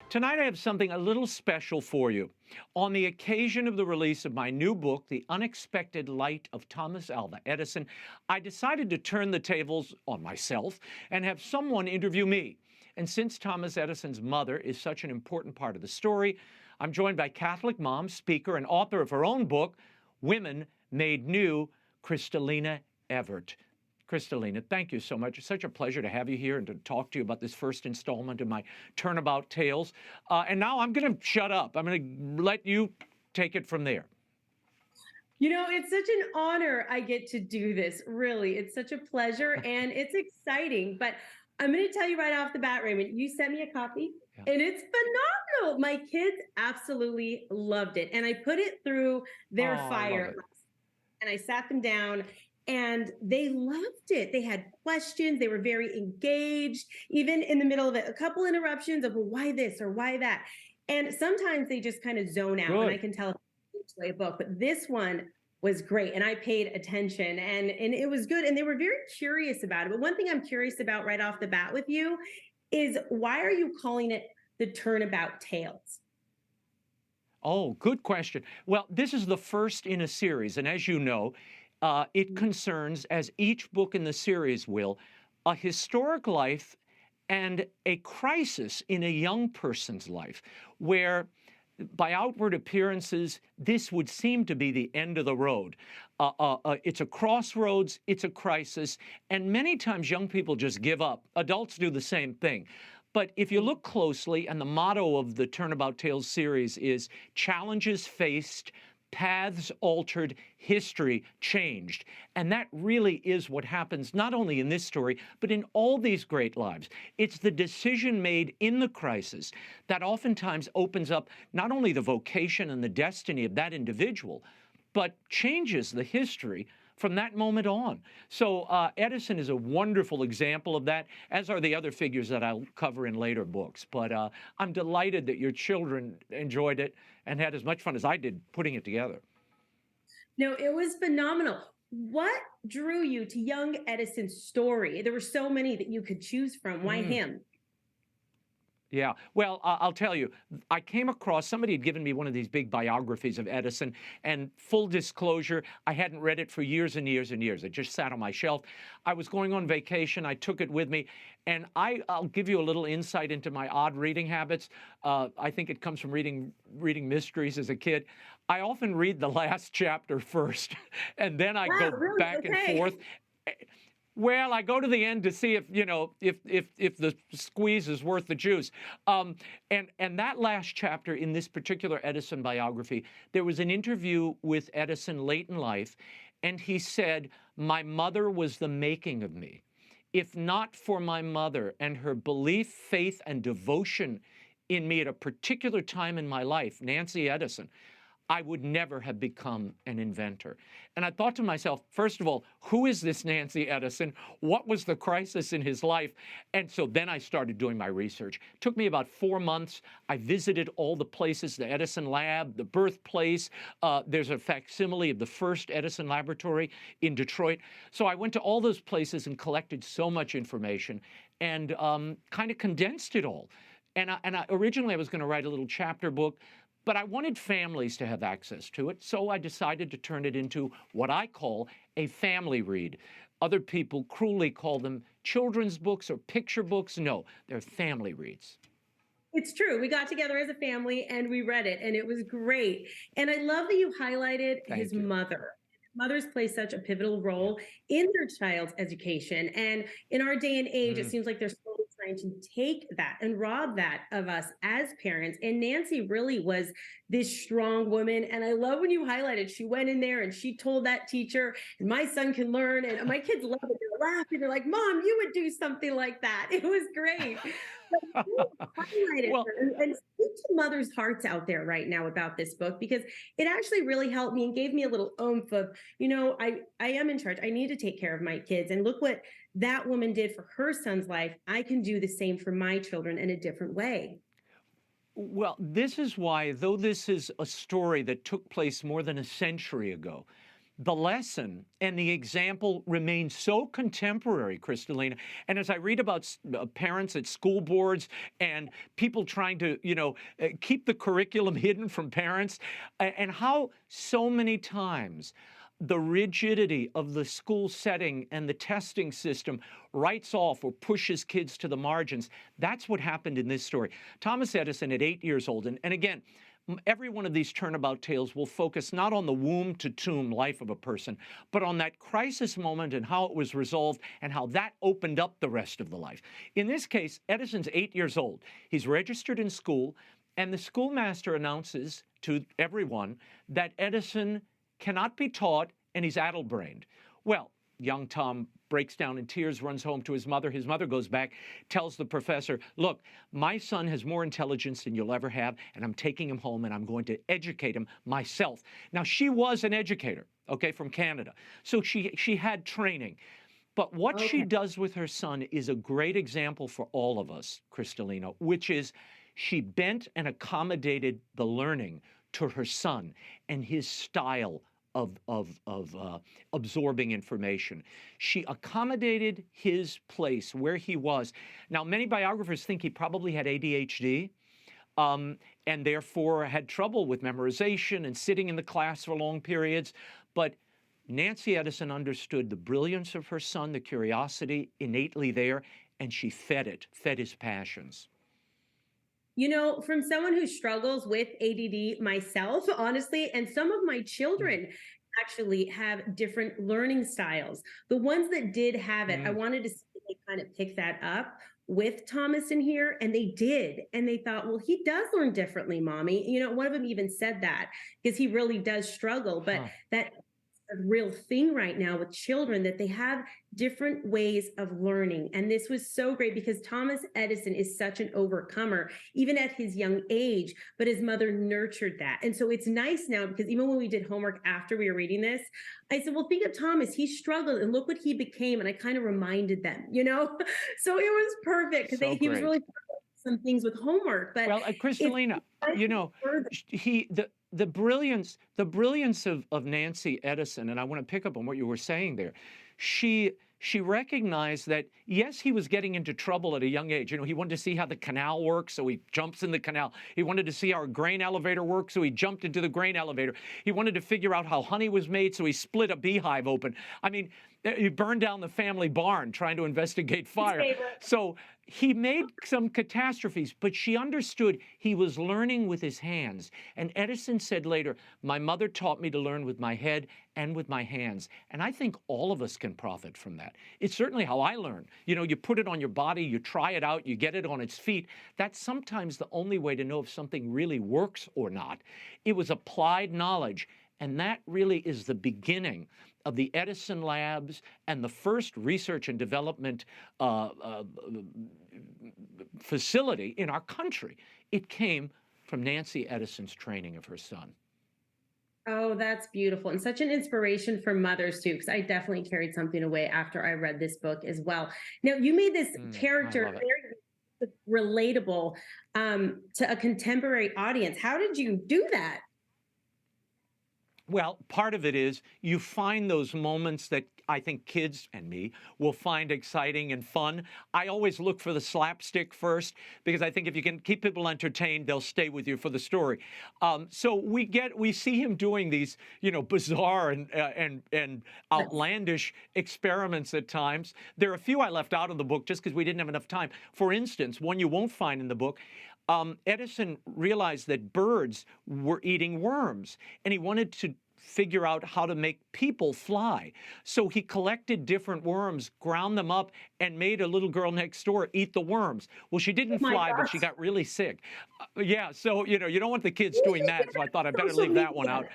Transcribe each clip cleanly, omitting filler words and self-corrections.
Tonight I have something a little special for you. On the occasion of the release of my new book, The Unexpected Light of Thomas Alva Edison, I decided to turn the tables on myself and have someone interview me. And since Thomas Edison's mother is such an important part of the story, I'm joined by Catholic mom, speaker, and author of her own book, Women Made New, Crystalina Evert. Crystalina, thank you so much. It's such a pleasure to have you here and to talk to you about this first installment of my Turnabout Tales. And now I'm going to shut up. I'm going to let you take it from there. You know, it's such an honor I get to do this, really. It's such a pleasure and it's exciting. But I'm going to tell you right off the bat, Raymond, you sent me a copy and it's phenomenal. My kids absolutely loved it. And I put it through their fire and I sat them down. And they loved it. They had questions. They were very engaged, even in the middle of it. A couple interruptions of, well, why this or why that? And sometimes they just kind of zone out. And I can tell it's a book. But this one was great. And I paid attention and it was good. And they were very curious about it. But one thing I'm curious about right off the bat with you is why are you calling it the Turnabout Tales? Oh, good question. Well, this is the first in a series. And as you know, it concerns, as each book in the series will, a historic life and a crisis in a young person's life, where by outward appearances, this would seem to be the end of the road. It's a crossroads, it's a crisis, and many times young people just give up. Adults do the same thing. But if you look closely, and the motto of the Turnabout Tales series is challenges faced, paths altered, history changed. And that really is what happens not only in this story, but in all these great lives. It's the decision made in the crisis that oftentimes opens up not only the vocation and the destiny of that individual, but changes the history from that moment on. So Edison is a wonderful example of that, as are the other figures that I'll cover in later books. But I'm delighted that your children enjoyed it and had as much fun as I did putting it together. No, it was phenomenal. What drew you to young Edison's story? There were so many that you could choose from. Why him? Yeah, well, I'll tell you, I came across, somebody had given me one of these big biographies of Edison, and full disclosure, I hadn't read it for years and years and years. It just sat on my shelf. I was going on vacation, I took it with me, and I'll give you a little insight into my odd reading habits. I think it comes from reading mysteries as a kid. I often read the last chapter first, and then I go back and forth. Well, I go to the end to see if, you know, if the squeeze is worth the juice. And that last chapter in this particular Edison biography, there was an interview with Edison late in life, and he said, "My mother was the making of me. If not for my mother and her belief, faith, and devotion in me at a particular time in my life, Nancy Edison, I would never have become an inventor." And I thought to myself, first of all, who is this Nancy Edison? What was the crisis in his life? And so then I started doing my research. It took me about 4 months. I visited all the places, the Edison lab, the birthplace. There's a facsimile of the first Edison laboratory in Detroit. So I went to all those places and collected so much information and kind of condensed it all. And originally I was going to write a little chapter book, but I wanted families to have access to it, so I decided to turn it into what I call a family read. Other people cruelly call them children's books or picture books. No, they're family reads. It's true. We got together as a family and we read it, and it was great. And I love that you highlighted his mother. Mothers play such a pivotal role in their child's education. And in our day and age, it seems like they're slowly trying to take that and rob that of us as parents. And Nancy really was this strong woman. And I love when you highlighted, she went in there and she told that teacher, and my son can learn. And my kids love it. They're laughing. They're like, "Mom, you would do something like that." It was great. Well, and speak to mothers' hearts out there right now about this book, because it actually really helped me and gave me a little oomph of, you know, I am in charge. I need to take care of my kids. And look what that woman did for her son's life. I can do the same for my children in a different way. Well, this is why, though this is a story that took place more than a century ago, the lesson and the example remains so contemporary, Crystalina. And as I read about parents at school boards and people trying to, keep the curriculum hidden from parents, and how so many times the rigidity of the school setting and the testing system writes off or pushes kids to the margins. That's what happened in this story. Thomas Edison at 8 years old, and again, every one of these Turnabout Tales will focus not on the womb to tomb life of a person, but on that crisis moment and how it was resolved and how that opened up the rest of the life. In this case, Edison's 8 years old. He's registered in school, and the schoolmaster announces to everyone that Edison cannot be taught and he's addle-brained. Well, young Tom breaks down in tears, runs home to his mother. His mother goes back, tells the professor, look, my son has more intelligence than you'll ever have, and I'm taking him home and I'm going to educate him myself. Now, she was an educator, okay, from Canada. So she had training. But what she does with her son is a great example for all of us, Crystalina, which is she bent and accommodated the learning to her son and his style of absorbing information. She accommodated his place where he was. Now, many biographers think he probably had ADHD and therefore had trouble with memorization and sitting in the class for long periods. But Nancy Edison understood the brilliance of her son, the curiosity innately there, and she fed his passions. From someone who struggles with ADD myself, honestly, and some of my children actually have different learning styles. The ones that did have it, I wanted to see if they kind of pick that up with Thomas in here, and they did. And they thought, well, he does learn differently, Mommy. One of them even said that because he really does struggle, but that a real thing right now with children, that they have different ways of learning. And this was so great because Thomas Edison is such an overcomer, even at his young age, but his mother nurtured that. And so it's nice now because even when we did homework after we were reading this, I said, well, think of Thomas. He struggled and look what he became. And I kind of reminded them, so it was perfect because he was really some things with homework. But well, Crystalina, the brilliance of Nancy Edison, and I want to pick up on what you were saying there. She recognized that, yes, he was getting into trouble at a young age. He wanted to see how the canal works, so he jumps in the canal. He wanted to see how a grain elevator works, so he jumped into the grain elevator. He wanted to figure out how honey was made, so he split a beehive open. I mean, he burned down the family barn trying to investigate fire. So he made some catastrophes, but she understood he was learning with his hands. And Edison said later, my mother taught me to learn with my head and with my hands. And I think all of us can profit from that. It's certainly how I learn. You put it on your body, you try it out, you get it on its feet. That's sometimes the only way to know if something really works or not. It was applied knowledge. And that really is the beginning of the Edison labs and the first research and development facility in our country. It came from Nancy Edison's training of her son. Oh, that's beautiful. And such an inspiration for mothers too, because I definitely carried something away after I read this book as well. Now, you made this character very relatable to a contemporary audience. How did you do that? Well, part of it is you find those moments that I think kids and me will find exciting and fun. I always look for the slapstick first because I think if you can keep people entertained, they'll stay with you for the story. So we see him doing these, bizarre and outlandish experiments at times. There are a few I left out of the book just because we didn't have enough time. For instance, one you won't find in the book. Edison realized that birds were eating worms, and he wanted to figure out how to make people fly. So he collected different worms, ground them up, and made a little girl next door eat the worms. Well, she didn't fly, but she got really sick. So, you don't want the kids doing that, so I thought I better leave that one out.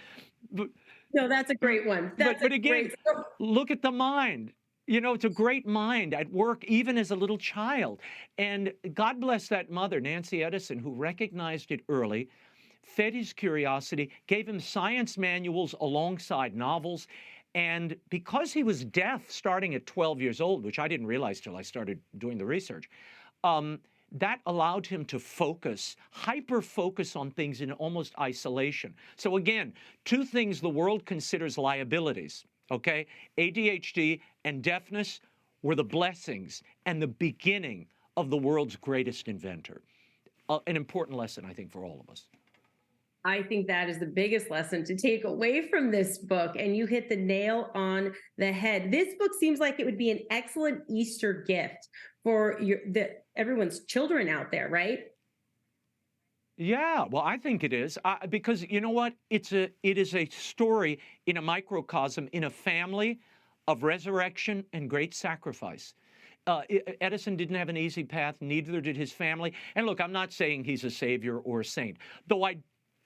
No, that's a great one. But again, look at the mind. It's a great mind at work, even as a little child. And God bless that mother, Nancy Edison, who recognized it early, fed his curiosity, gave him science manuals alongside novels. And because he was deaf starting at 12 years old, which I didn't realize till I started doing the research, that allowed him to focus, hyper-focus on things in almost isolation. So again, two things the world considers liabilities, okay? ADHD and deafness were the blessings and the beginning of the world's greatest inventor. An important lesson, I think, for all of us. I think that is the biggest lesson to take away from this book, and you hit the nail on the head. This book seems like it would be an excellent Easter gift for everyone's children out there, right? Yeah, well, I think it is, because you know what? It is a story in a microcosm, in a family of resurrection and great sacrifice. Edison didn't have an easy path, neither did his family. And look, I'm not saying he's a savior or a saint, though I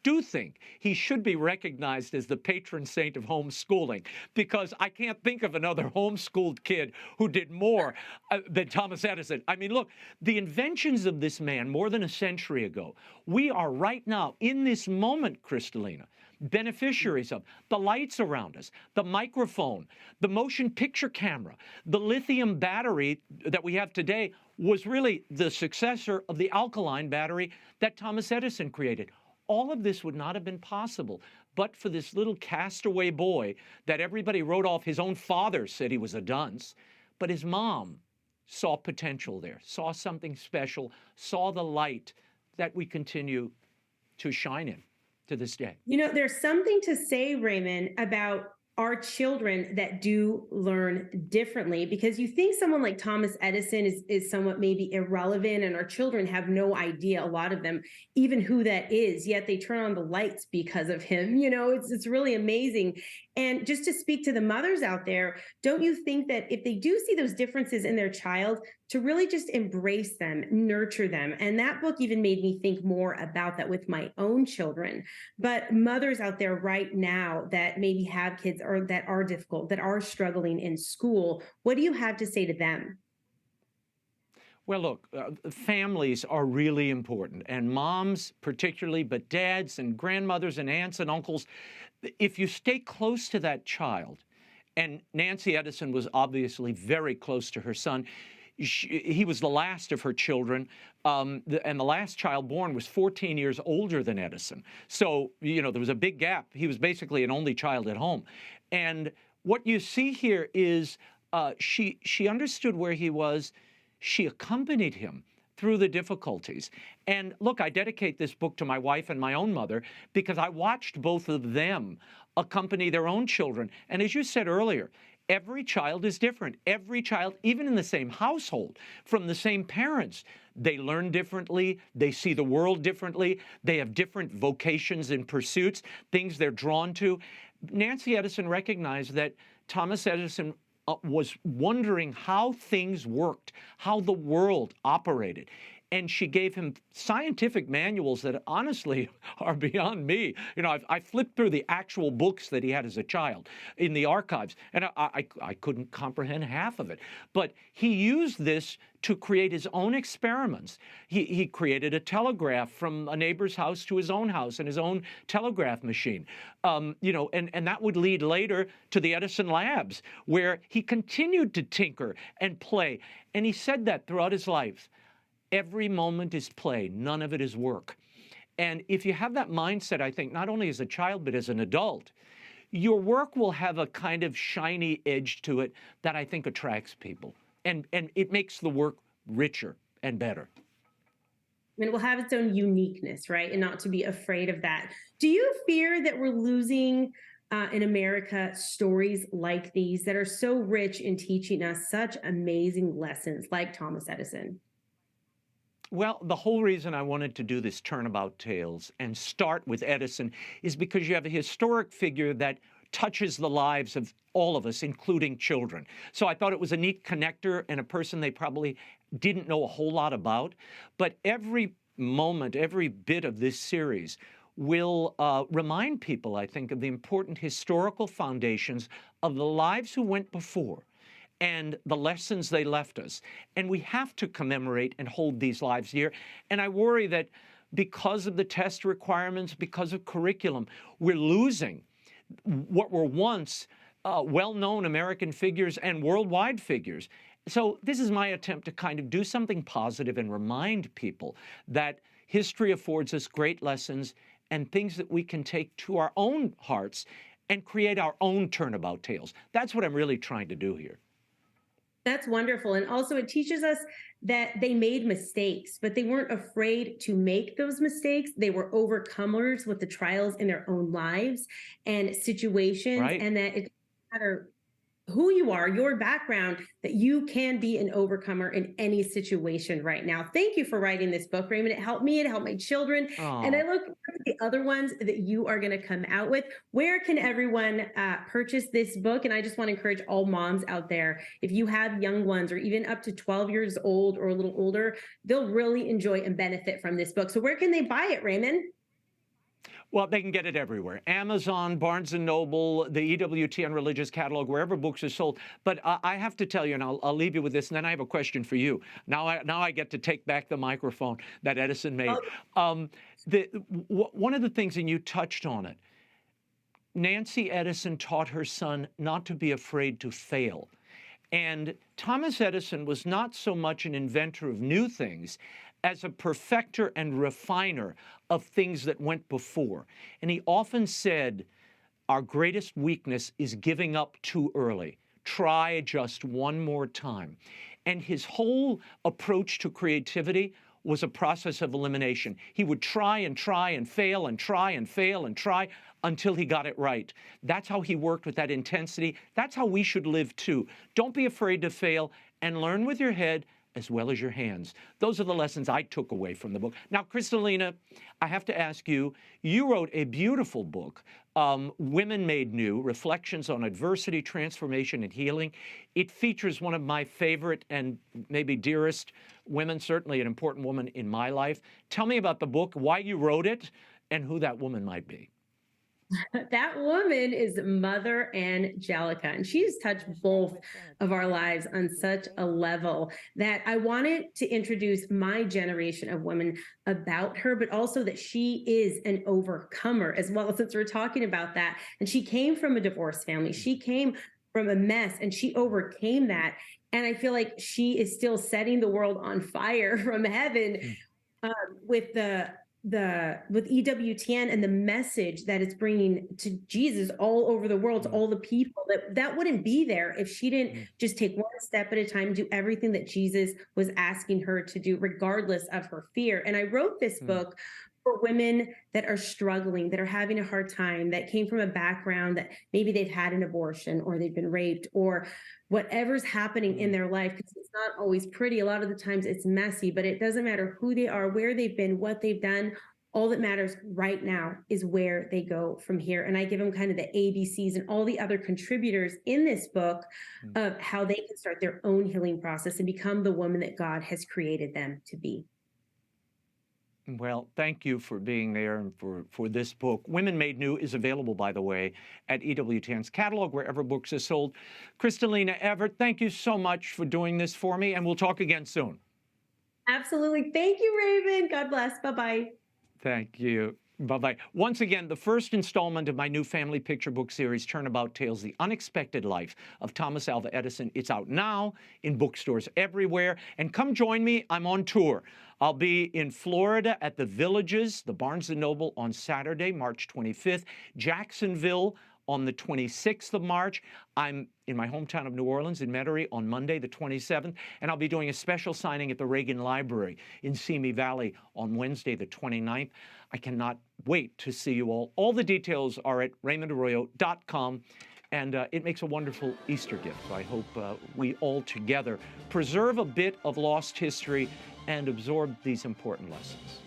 do think he should be recognized as the patron saint of homeschooling, because I can't think of another homeschooled kid who did more than Thomas Edison. I mean, look, the inventions of this man more than a century ago, we are right now, in this moment, Crystalina, beneficiaries of. The lights around us, the microphone, the motion picture camera, the lithium battery that we have today was really the successor of the alkaline battery that Thomas Edison created. All of this would not have been possible but for this little castaway boy that everybody wrote off. His own father said he was a dunce, but his mom saw potential there, saw something special, saw the light that we continue to shine in to this day. You know, there's something to say, Raymond, about our children that do learn differently, because you think someone like Thomas Edison is somewhat maybe irrelevant, and our children have no idea, a lot of them, even who that is, yet they turn on the lights because of him. You know, it's really amazing. And just to speak to the mothers out there, don't you think that if they do see those differences in their child, to really just embrace them, nurture them? And that book even made me think more about that with my own children. But mothers out there right now that maybe have kids or that are difficult, that are struggling in school, what do you have to say to them? Well, look, families are really important, and moms particularly, but dads and grandmothers and aunts and uncles, if you stay close to that child, and Nancy Edison was obviously very close to her son. He was the last of her children, and the last child born was 14 years older than Edison. So, you know, there was a big gap. He was basically an only child at home. And what you see here is she understood where he was. She accompanied him through the difficulties. And look, I dedicate this book to my wife and my own mother because I watched both of them accompany their own children. And as you said earlier, every child is different. Every child, even in the same household, from the same parents, they learn differently, they see the world differently, they have different vocations and pursuits, things they're drawn to. Nancy Edison recognized that Thomas Edison was wondering how things worked, how the world operated. And she gave him scientific manuals that honestly are beyond me. You know, I flipped through the actual books that he had as a child in the archives, and I couldn't comprehend half of it. But he used this to create his own experiments. He created a telegraph from a neighbor's house to his own house and his own telegraph machine. You know, and that would lead later to the Edison Labs, where he continued to tinker and play. And he said that throughout his life. Every moment is play, none of it is work. And if you have that mindset, I think, not only as a child, but as an adult, your work will have a kind of shiny edge to it that I think attracts people. And it makes the work richer and better. And it will have its own uniqueness, right? And not to be afraid of that. Do you fear that we're losing in America stories like these that are so rich in teaching us such amazing lessons like Thomas Edison? Well, the whole reason I wanted to do this Turnabout Tales and start with Edison is because you have a historic figure that touches the lives of all of us, including children. So I thought it was a neat connector and a person they probably didn't know a whole lot about. But every moment, every bit of this series will remind people, I think, of the important historical foundations of the lives who went before and the lessons they left us. And we have to commemorate and hold these lives dear. And I worry that because of the test requirements, because of curriculum, we're losing what were once well-known American figures and worldwide figures. So this is my attempt to kind of do something positive and remind people that history affords us great lessons and things that we can take to our own hearts and create our own turnabout tales. That's what I'm really trying to do here. That's wonderful. And also it teaches us that they made mistakes, but they weren't afraid to make those mistakes. They were overcomers with the trials in their own lives and situations, Right. and that it doesn't matter who you are, your background, that you can be an overcomer in any situation right now. Thank you for writing this book, Raymond. It helped me, it helped my children. And I look forward to the other ones that you are going to come out with. Where can everyone purchase this book? And I just want to encourage all moms out there, if you have young ones or even up to 12 years old or a little older, they'll really enjoy and benefit from this book. So where can they buy it, Raymond? Well, they can get it everywhere. Amazon, Barnes & Noble, the EWTN Religious Catalog, wherever books are sold. But I have to tell you, and I'll leave you with this, and then I have a question for you. Now I get to take back the microphone that Edison made. One of the things, and you touched on it, Nancy Edison taught her son not to be afraid to fail. And Thomas Edison was not so much an inventor of new things as a perfecter and refiner of things that went before. And he often said, our greatest weakness is giving up too early. Try just one more time. And his whole approach to creativity was a process of elimination. He would try and try and fail and try and fail and try until he got it right. That's how he worked with that intensity. That's how we should live too. Don't be afraid to fail and learn with your head as well as your hands. Those are the lessons I took away from the book. Now, Crystalina, I have to ask you, you wrote a beautiful book, Women Made New, Reflections on Adversity, Transformation, and Healing. It features one of my favorite and maybe dearest women, certainly an important woman in my life. Tell me about the book, why you wrote it, and who that woman might be. That woman is Mother Angelica, and she's touched both of our lives on such a level that I wanted to introduce my generation of women about her, but also that she is an overcomer as well, since we're talking about that. And she came from a divorced family. She came from a mess, and she overcame that. And I feel like she is still setting the world on fire from heaven with EWTN and the message that it's bringing to Jesus all over the world, to all the people. That wouldn't be there if she didn't just take one step at a time, do everything that Jesus was asking her to do, regardless of her fear. And I wrote this book for women that are struggling, that are having a hard time, that came from a background that maybe they've had an abortion or they've been raped or whatever's happening in their life, because it's not always pretty. A lot of the times it's messy, but it doesn't matter who they are, where they've been, what they've done. All that matters right now is where they go from here. And I give them kind of the ABCs and all the other contributors in this book of how they can start their own healing process and become the woman that God has created them to be. Well, thank you for being there and for this book. Women Made New is available, by the way, at EWTN's catalog, wherever books are sold. Crystalina Evert, thank you so much for doing this for me, and we'll talk again soon. Absolutely. Thank you, Raymond. God bless. Bye-bye. Thank you. Bye-bye. Once again, the first installment of my new family picture book series, Turnabout Tales, The Unexpected Life of Thomas Alva Edison. It's out now in bookstores everywhere. And come join me. I'm on tour. I'll be in Florida at the Villages, the Barnes & Noble, on Saturday, March 25th. Jacksonville on the 26th of March. I'm in my hometown of New Orleans in Metairie on Monday, the 27th, and I'll be doing a special signing at the Reagan Library in Simi Valley on Wednesday, the 29th. I cannot wait to see you all. All the details are at raymondarroyo.com, and it makes a wonderful Easter gift. So I hope we all together preserve a bit of lost history and absorb these important lessons.